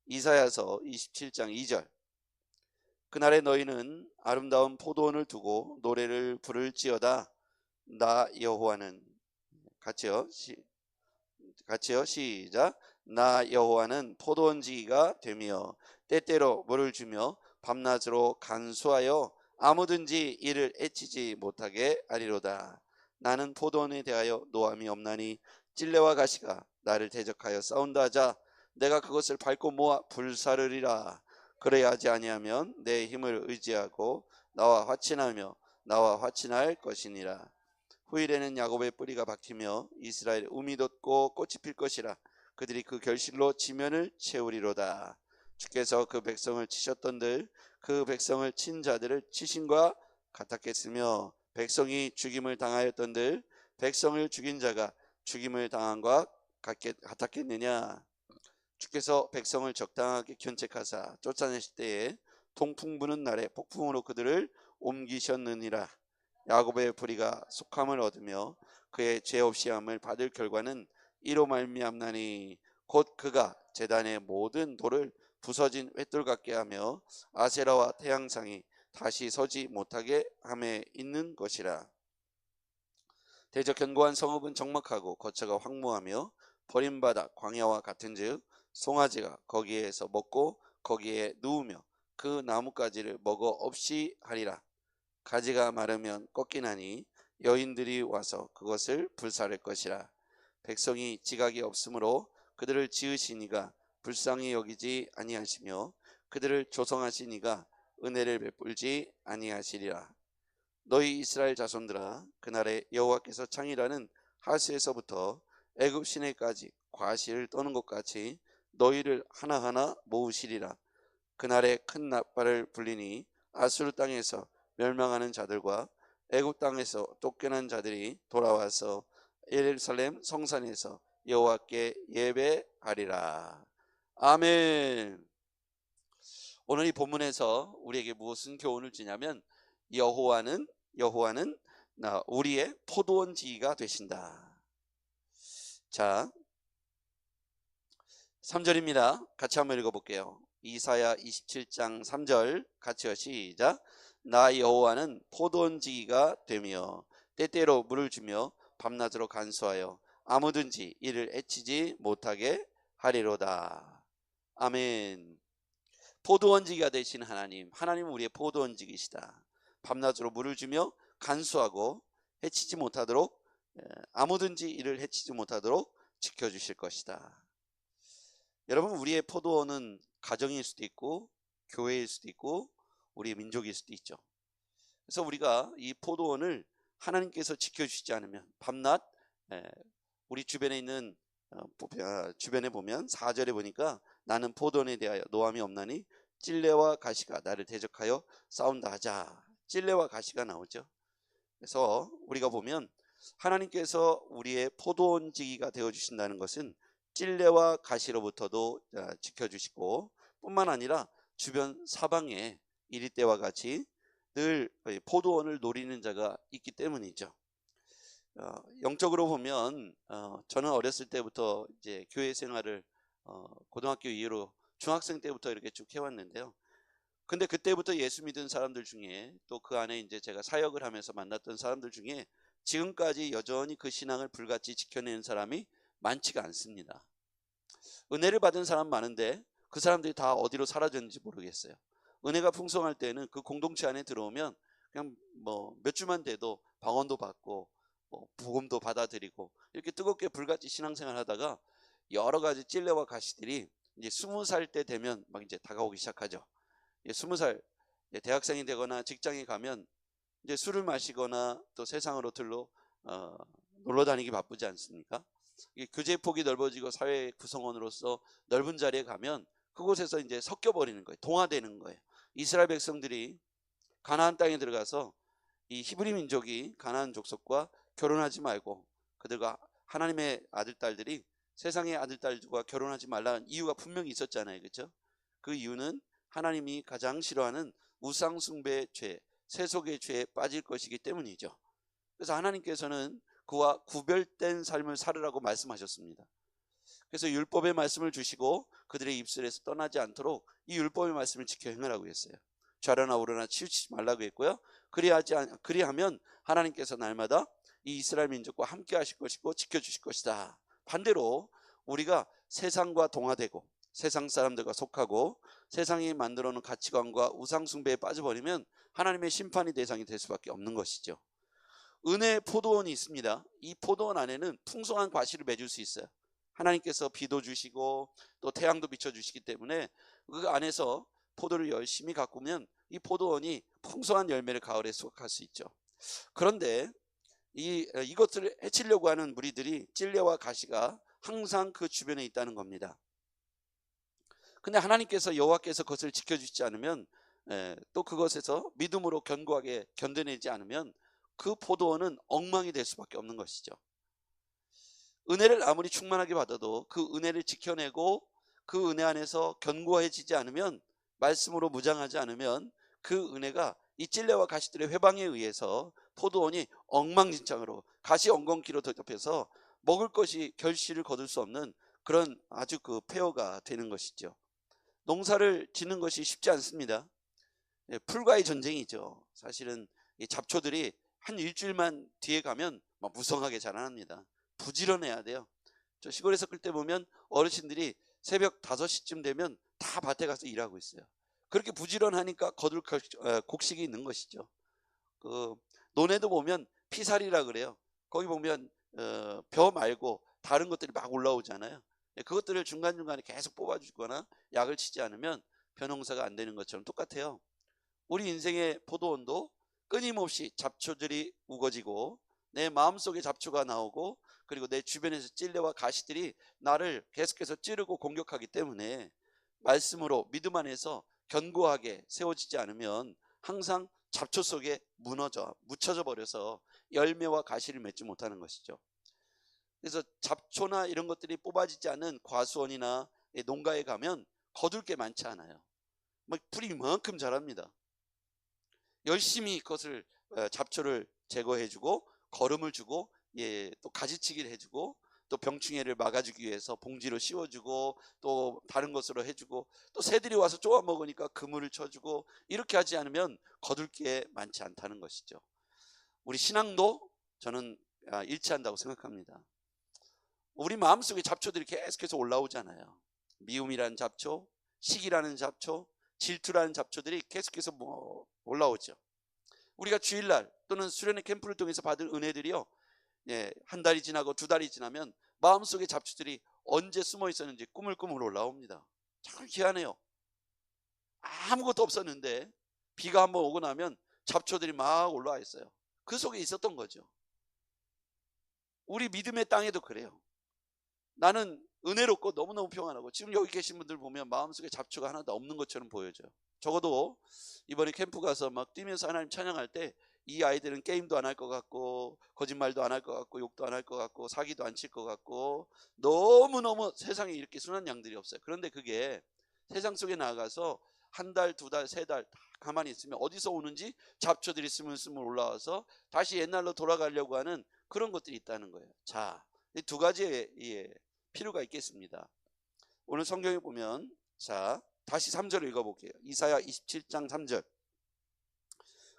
이사야서 27장 2절. 그날에 너희는 아름다운 포도원을 두고 노래를 부를지어다. 나 여호와는, 같이요, 같이요, 시작. 나 여호와는 포도원지기가 되며 때때로 물을 주며 밤낮으로 간수하여 아무든지 이를 해치지 못하게 하리로다. 나는 포도원에 대하여 노함이 없나니 찔레와 가시가 나를 대적하여 싸운다 하자 내가 그것을 밟고 모아 불사르리라. 그래야 하지 아니하면 내 힘을 의지하고 나와 화친하며 나와 화친할 것이니라. 후일에는 야곱의 뿌리가 박히며 이스라엘 움이 돋고 꽃이 필 것이라. 그들이 그 결실로 지면을 채우리로다. 주께서 그 백성을 치셨던들 그 백성을 친 자들을 치신과 같았겠으며 백성이 죽임을 당하였던들 백성을 죽인 자가 죽임을 당한과 같았겠느냐. 주께서 백성을 적당하게 견책하사 쫓아내실 때에 통풍 부는 날에 폭풍으로 그들을 옮기셨느니라. 야곱의 불의가 속함을 얻으며 그의 죄 없이 함을 받을 결과는 이로 말미암나니 곧 그가 제단의 모든 돌을 부서진 횃돌 같게 하며 아세라와 태양상이 다시 서지 못하게 함에 있는 것이라. 대저 견고한 성읍은 적막하고 거처가 황무하며 버림받아 광야와 같은즉 송아지가 거기에서 먹고 거기에 누우며 그 나뭇가지를 먹어 없이 하리라. 가지가 마르면 꺾이나니 여인들이 와서 그것을 불사를 것이라. 백성이 지각이 없으므로 그들을 지으시니가 불쌍히 여기지 아니하시며 그들을 조성하시니가 은혜를 베풀지 아니하시리라. 너희 이스라엘 자손들아, 그날에 여호와께서 창이라는 하스에서부터 애굽 시내까지 과실을 떠는 것 같이 너희를 하나하나 모으시리라. 그날에 큰 나팔을 불리니 아수르 땅에서 멸망하는 자들과 애굽 땅에서 쫓겨난 자들이 돌아와서 예루살렘 성산에서 여호와께 예배하리라. 아멘. 오늘 이 본문에서 우리에게 무엇은 교훈을 주냐면 여호와는 우리의 포도원지기가 되신다. 자, 3절입니다. 같이 한번 읽어볼게요. 이사야 27장 3절 같이요, 시작. 나 여호와는 포도원지기가 되며 때때로 물을 주며 밤낮으로 간수하여 아무든지 이를 해치지 못하게 하리로다. 아멘. 포도원지기가 되신 하나님은 우리의 포도원지기시다. 밤낮으로 물을 주며 간수하고 해치지 못하도록, 아무든지 이를 해치지 못하도록 지켜주실 것이다. 여러분, 우리의 포도원은 가정일 수도 있고 교회일 수도 있고 우리 민족일 수도 있죠. 그래서 우리가 이 포도원을 하나님께서 지켜주시지 않으면 밤낮 우리 주변에 있는 주변에 보면 4절에 보니까 나는 포도원에 대하여 노함이 없나니 찔레와 가시가 나를 대적하여 싸운다 하자. 찔레와 가시가 나오죠. 그래서 우리가 보면 하나님께서 우리의 포도원지기가 되어주신다는 것은 찔레와 가시로부터도 지켜주시고 뿐만 아니라 주변 사방에 이리때와 같이 늘 포도원을 노리는 자가 있기 때문이죠. 영적으로 보면 저는 어렸을 때부터 이제 교회 생활을 고등학교 이후로 중학생 때부터 이렇게 쭉 해왔는데요. 근데 그때부터 예수 믿은 사람들 중에 또 그 안에 이제 제가 사역을 하면서 만났던 사람들 중에 지금까지 여전히 그 신앙을 불같이 지켜내는 사람이 많지가 않습니다. 은혜를 받은 사람 많은데 그 사람들이 다 어디로 사라졌는지 모르겠어요. 은혜가 풍성할 때는 그 공동체 안에 들어오면 그냥 뭐 몇 주만 돼도 방언도 받고 복음도 받아들이고 이렇게 뜨겁게 불같이 신앙생활 하다가 여러 가지 찔레와 가시들이 이제 20살 때 되면 막 이제 다가오기 시작하죠. 20살 대학생이 되거나 직장에 가면 이제 술을 마시거나 또 세상으로 놀러 다니기 바쁘지 않습니까? 교제의 폭이 넓어지고 사회 구성원으로서 넓은 자리에 가면 그곳에서 이제 섞여 버리는 거예요. 동화되는 거예요. 이스라엘 백성들이 가나안 땅에 들어가서 이 히브리 민족이 가나안 족속과 결혼하지 말고 그들과 하나님의 아들 딸들이 세상의 아들 딸들과 결혼하지 말라는 이유가 분명히 있었잖아요. 그렇죠? 그 이유는 하나님이 가장 싫어하는 우상 숭배의 죄, 세속의 죄에 빠질 것이기 때문이죠. 그래서 하나님께서는 그와 구별된 삶을 살으라고 말씀하셨습니다. 그래서 율법의 말씀을 주시고 그들의 입술에서 떠나지 않도록 이 율법의 말씀을 지켜 행하라고 했어요. 좌로나 우로나 치우치지 말라고 했고요. 그리하면 하나님께서 날마다 이 이스라엘 민족과 함께 하실 것이고 지켜주실 것이다. 반대로 우리가 세상과 동화되고 세상 사람들과 속하고 세상이 만들어 놓은 가치관과 우상 숭배에 빠져버리면 하나님의 심판의 대상이 될 수밖에 없는 것이죠. 은혜의 포도원이 있습니다. 이 포도원 안에는 풍성한 과실을 맺을 수 있어요. 하나님께서 비도 주시고 또 태양도 비춰주시기 때문에 그 안에서 포도를 열심히 가꾸면 이 포도원이 풍성한 열매를 가을에 수확할 수 있죠. 그런데 이것들을 해치려고 하는 무리들이 찔레와 가시가 항상 그 주변에 있다는 겁니다. 근데 하나님께서 여호와께서 그것을 지켜주시지 않으면 또 그것에서 믿음으로 견고하게 견뎌내지 않으면 그 포도원은 엉망이 될 수밖에 없는 것이죠. 은혜를 아무리 충만하게 받아도 그 은혜를 지켜내고 그 은혜 안에서 견고해지지 않으면, 말씀으로 무장하지 않으면 그 은혜가 이 찔레와 가시들의 회방에 의해서 포도원이 엉망진창으로 가시 엉겅퀴로 덮여서 먹을 것이 결실을 거둘 수 없는 그런 아주 그 폐허가 되는 것이죠. 농사를 짓는 것이 쉽지 않습니다. 풀과의 전쟁이죠. 사실은 이 잡초들이 한 일주일만 뒤에 가면 막 무성하게 자라납니다. 부지런해야 돼요. 저 시골에서 끌 때 보면 어르신들이 새벽 5시쯤 되면 다 밭에 가서 일하고 있어요. 그렇게 부지런하니까 거둘 곡식이 있는 것이죠. 그 논에도 보면 피살이라 그래요. 거기 보면 벼 말고 다른 것들이 막 올라오잖아요. 그것들을 중간중간에 계속 뽑아주거나 약을 치지 않으면 벼농사가 안 되는 것처럼 똑같아요. 우리 인생의 포도원도 끊임없이 잡초들이 우거지고 내 마음속에 잡초가 나오고 그리고 내 주변에서 찔레와 가시들이 나를 계속해서 찌르고 공격하기 때문에 말씀으로 믿음 안에서 견고하게 세워지지 않으면 항상 잡초 속에 묻혀져 버려서 열매와 가시를 맺지 못하는 것이죠. 그래서 잡초나 이런 것들이 뽑아지지 않은 과수원이나 농가에 가면 거둘 게 많지 않아요. 막 풀이 이만큼 자랍니다. 열심히 그것을 잡초를 제거해주고 거름을 주고 또 가지치기를 해주고 또 병충해를 막아주기 위해서 봉지로 씌워주고 또 다른 것으로 해주고 또 새들이 와서 쪼아 먹으니까 그물을 쳐주고 이렇게 하지 않으면 거둘 게 많지 않다는 것이죠. 우리 신앙도 저는 일치한다고 생각합니다. 우리 마음속에 잡초들이 계속해서 올라오잖아요. 미움이라는 잡초, 시기라는 잡초, 질투라는 잡초들이 계속해서 올라오죠. 우리가 주일날 또는 수련회 캠프를 통해서 받을 은혜들이요, 한 달이 지나고 2달이 지나면 마음속에 잡초들이 언제 숨어 있었는지 꾸물꾸물 올라옵니다. 참 희한해요. 아무것도 없었는데 비가 한번 오고 나면 잡초들이 막 올라와 있어요. 그 속에 있었던 거죠. 우리 믿음의 땅에도 그래요. 나는 은혜롭고 너무너무 평안하고 지금 여기 계신 분들 보면 마음속에 잡초가 하나도 없는 것처럼 보여져요. 적어도 이번에 캠프 가서 막 뛰면서 하나님 찬양할 때 이 아이들은 게임도 안 할 것 같고 거짓말도 안 할 것 같고 욕도 안 할 것 같고 사기도 안 칠 것 같고 너무너무 세상에 이렇게 순한 양들이 없어요. 그런데 그게 세상 속에 나가서 한 달, 2달, 3달 다 가만히 있으면 어디서 오는지 잡초들이 스물스물 올라와서 다시 옛날로 돌아가려고 하는 그런 것들이 있다는 거예요. 자, 이 2가지의 필요가 있겠습니다. 오늘 성경에 보면, 자, 다시 3절을 읽어볼게요. 이사야 27장 3절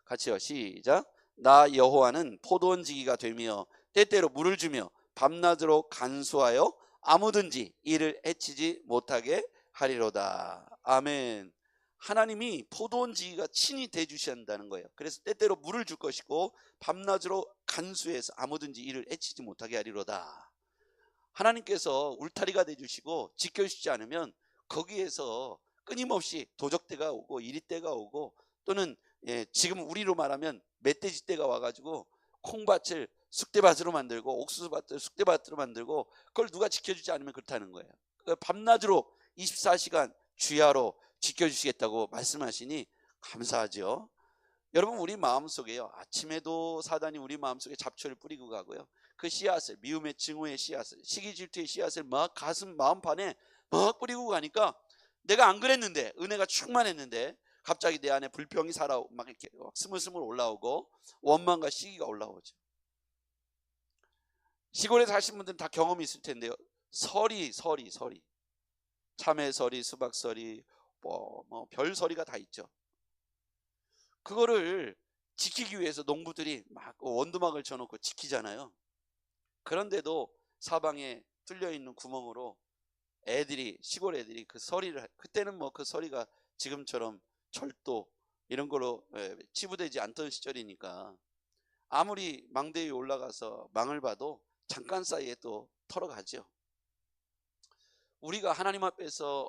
같이요. 시작. 나 여호와는 포도원지기가 되며 때때로 물을 주며 밤낮으로 간수하여 아무든지 이를 해치지 못하게 하리로다. 아멘. 하나님이 포도원지기가 친히 대주셔야 한다는 거예요. 그래서 때때로 물을 줄 것이고 밤낮으로 간수해서 아무든지 이를 해치지 못하게 하리로다. 하나님께서 울타리가 되주시고 지켜주시지 않으면 거기에서 끊임없이 도적대가 오고 이리떼가 오고 또는 지금 우리로 말하면 멧돼지떼가 와가지고 콩밭을 쑥대밭으로 만들고 옥수수밭을 쑥대밭으로 만들고 그걸 누가 지켜주지 않으면 그렇다는 거예요. 밤낮으로 24시간 주야로 지켜주시겠다고 말씀하시니 감사하죠. 여러분, 우리 마음속에요, 아침에도 사단이 우리 마음속에 잡초를 뿌리고 가고요, 그 씨앗을, 미움의 증오의 씨앗을, 시기 질투의 씨앗을 막 가슴 마음판에 막 뿌리고 가니까 내가 안 그랬는데, 은혜가 충만했는데 갑자기 내 안에 불평이 막 이렇게 스물스물 올라오고 원망과 시기가 올라오죠. 시골에 사신 분들은 다 경험이 있을 텐데요, 설이 참외설이, 수박설이, 별설이가 다 있죠. 그거를 지키기 위해서 농부들이 막 원두막을 쳐놓고 지키잖아요. 그런데도 사방에 뚫려 있는 구멍으로 시골 애들이 그 서리를, 그때는 그 서리가 지금처럼 철도 이런 걸로 치부되지 않던 시절이니까 아무리 망대 위에 올라가서 망을 봐도 잠깐 사이에 또 털어가죠. 우리가 하나님 앞에서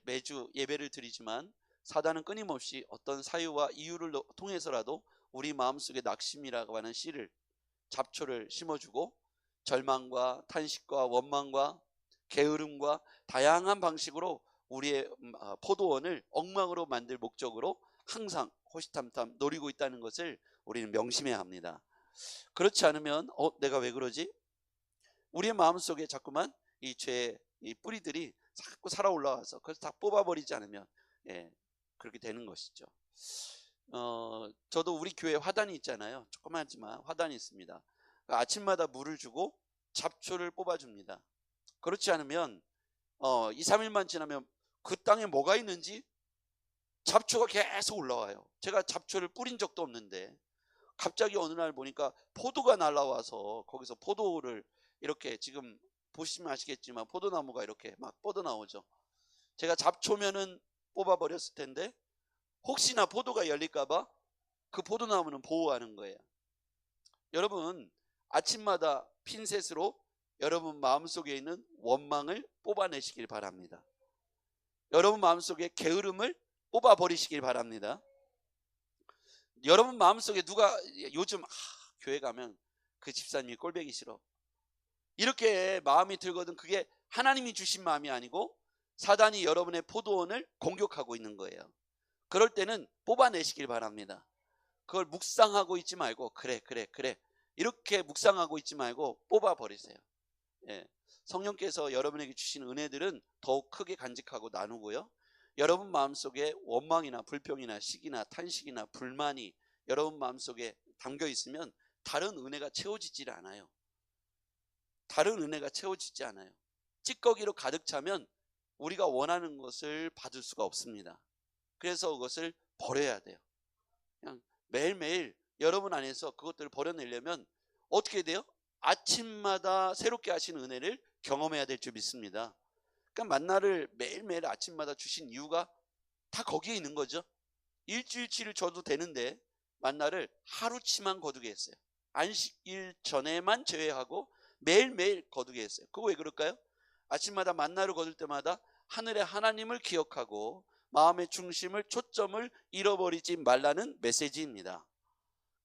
매주 예배를 드리지만 사단은 끊임없이 어떤 사유와 이유를 통해서라도 우리 마음속에 낙심이라고 하는 씨를, 잡초를 심어주고 절망과 탄식과 원망과 게으름과 다양한 방식으로 우리의 포도원을 엉망으로 만들 목적으로 항상 호시탐탐 노리고 있다는 것을 우리는 명심해야 합니다. 그렇지 않으면 내가 왜 그러지? 우리의 마음속에 자꾸만 이 죄의 이 뿌리들이 자꾸 살아 올라와서 그걸 다 뽑아버리지 않으면 그렇게 되는 것이죠. 저도 우리 교회 화단이 있잖아요. 조그맣지만 화단이 있습니다. 아침마다 물을 주고 잡초를 뽑아줍니다. 그렇지 않으면 2, 3일만 지나면 그 땅에 뭐가 있는지 잡초가 계속 올라와요. 제가 잡초를 뿌린 적도 없는데 갑자기 어느 날 보니까 포도가 날라와서 거기서 포도를 이렇게, 지금 보시면 아시겠지만 포도나무가 이렇게 막 뻗어나오죠. 제가 잡초면은 뽑아버렸을 텐데 혹시나 포도가 열릴까봐 그 포도나무는 보호하는 거예요. 여러분, 아침마다 핀셋으로 여러분 마음속에 있는 원망을 뽑아내시길 바랍니다. 여러분 마음속에 게으름을 뽑아버리시길 바랍니다. 여러분 마음속에 누가 요즘 교회 가면 그 집사님이 꼴보기 싫어, 이렇게 마음이 들거든 그게 하나님이 주신 마음이 아니고 사단이 여러분의 포도원을 공격하고 있는 거예요. 그럴 때는 뽑아내시길 바랍니다. 그걸 묵상하고 있지 말고 그래 이렇게 묵상하고 있지 말고 뽑아버리세요. 성령께서 여러분에게 주신 은혜들은 더욱 크게 간직하고 나누고요. 여러분 마음속에 원망이나 불평이나 시기나 탄식이나 불만이 여러분 마음속에 담겨 있으면 다른 은혜가 채워지질 않아요. 찌꺼기로 가득 차면 우리가 원하는 것을 받을 수가 없습니다. 그래서 그것을 버려야 돼요. 그냥 매일매일 여러분 안에서 그것들을 버려내려면 어떻게 돼요? 아침마다 새롭게 하신 은혜를 경험해야 될 줄 믿습니다. 그러니까 만나를 매일매일 아침마다 주신 이유가 다 거기에 있는 거죠. 일주일치를 줘도 되는데 만나를 하루치만 거두게 했어요. 안식일 전에만 제외하고 매일매일 거두게 했어요. 그거 왜 그럴까요? 아침마다 만나를 거둘 때마다 하늘의 하나님을 기억하고 마음의 중심을, 초점을 잃어버리지 말라는 메시지입니다.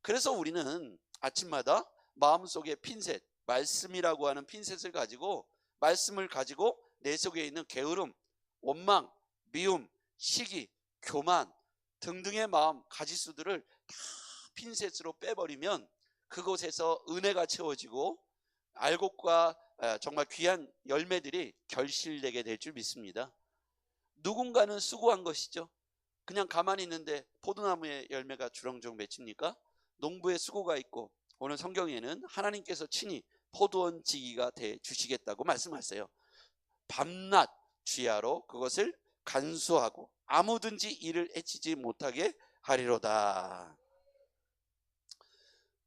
그래서 우리는 아침마다 마음속에 핀셋, 말씀이라고 하는 핀셋을 가지고, 말씀을 가지고 내 속에 있는 게으름, 원망, 미움, 시기, 교만 등등의 마음, 가지수들을 다 핀셋으로 빼버리면 그곳에서 은혜가 채워지고 알곡과 정말 귀한 열매들이 결실되게 될 줄 믿습니다. 누군가는 수고한 것이죠. 그냥 가만히 있는데 포도나무의 열매가 주렁주렁 맺힙니까? 농부의 수고가 있고, 오늘 성경에는 하나님께서 친히 포도원 지기가 돼 주시겠다고 말씀하세요. 밤낮 주야로 그것을 간수하고 아무든지 이를 해치지 못하게 하리로다.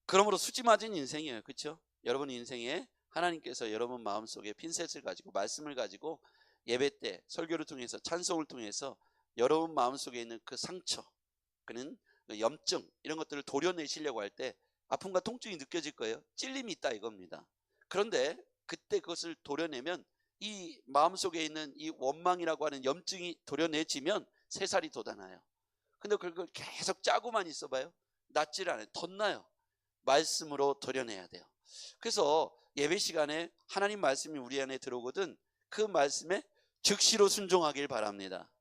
그러므로 수지 맞은 인생이에요. 그렇죠? 여러분 인생에 하나님께서 여러분 마음속에 핀셋을 가지고, 말씀을 가지고 예배 때 설교를 통해서, 찬송을 통해서 여러분 마음속에 있는 그 상처, 그는 염증, 이런 것들을 도려내시려고 할 때 아픔과 통증이 느껴질 거예요. 찔림이 있다 이겁니다. 그런데 그때 그것을 도려내면, 이 마음속에 있는 이 원망이라고 하는 염증이 도려내지면 새살이 돋아나요. 근데 그걸 계속 짜고만 있어봐요. 낫질 않아요. 덧나요. 말씀으로 도려내야 돼요. 그래서 예배 시간에 하나님 말씀이 우리 안에 들어오거든 그 말씀에 즉시로 순종하길 바랍니다.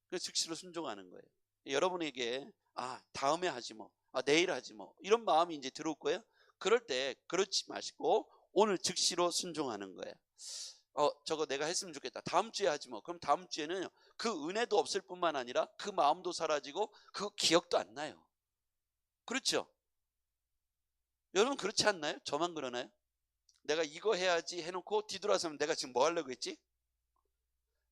그래서 즉시로 순종하는 거예요. 여러분에게 다음에 하지 뭐, 내일 하지 뭐, 이런 마음이 이제 들어올 거예요. 그럴 때 그렇지 마시고 오늘 즉시로 순종하는 거예요. 저거 내가 했으면 좋겠다, 다음 주에 하지 뭐. 그럼 다음 주에는 그 은혜도 없을 뿐만 아니라 그 마음도 사라지고 그 기억도 안 나요. 그렇죠? 여러분 그렇지 않나요? 저만 그러나요? 내가 이거 해야지 해놓고 뒤돌아서면 내가 지금 뭐 하려고 했지?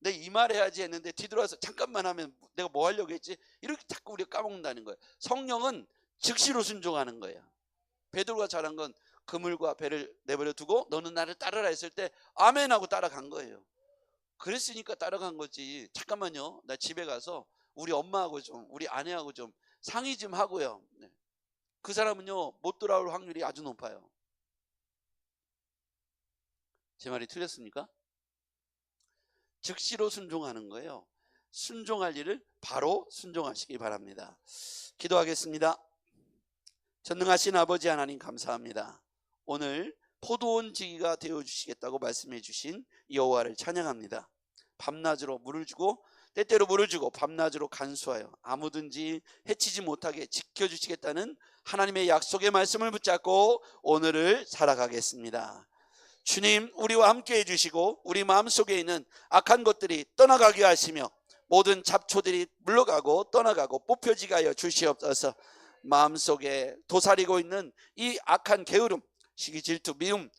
내가 이 말 해야지 했는데 뒤돌아서 잠깐만 하면 내가 뭐 하려고 했지? 이렇게 자꾸 우리가 까먹는다는 거예요. 성령은 즉시로 순종하는 거예요. 베드로가 잘한 건 그물과 배를 내버려 두고 너는 나를 따르라 했을 때 아멘 하고 따라간 거예요. 그랬으니까 따라간 거지. 잠깐만요, 나 집에 가서 우리 엄마하고 좀 우리 아내하고 좀 상의 좀 하고요. 그 사람은요 못 돌아올 확률이 아주 높아요. 제 말이 틀렸습니까? 즉시로 순종하는 거예요. 순종할 일을 바로 순종하시기 바랍니다. 기도하겠습니다. 전능하신 아버지 하나님 감사합니다. 오늘 포도원지기가 되어주시겠다고 말씀해 주신 여호와를 찬양합니다. 밤낮으로 물을 주고 때때로 물을 주고 밤낮으로 간수하여 아무든지 해치지 못하게 지켜주시겠다는 하나님의 약속의 말씀을 붙잡고 오늘을 살아가겠습니다. 주님, 우리와 함께 해주시고 우리 마음속에 있는 악한 것들이 떠나가게 하시며 모든 잡초들이 물러가고 떠나가고 뽑혀지게 하여 주시옵소서. 마음속에 도사리고 있는 이 악한 게으름, 시기, 질투, 미움,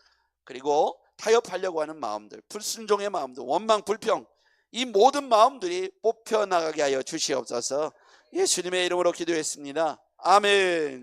그리고 타협하려고 하는 마음들, 불순종의 마음들, 원망, 불평, 이 모든 마음들이 뽑혀나가게 하여 주시옵소서. 예수님의 이름으로 기도했습니다. 아멘.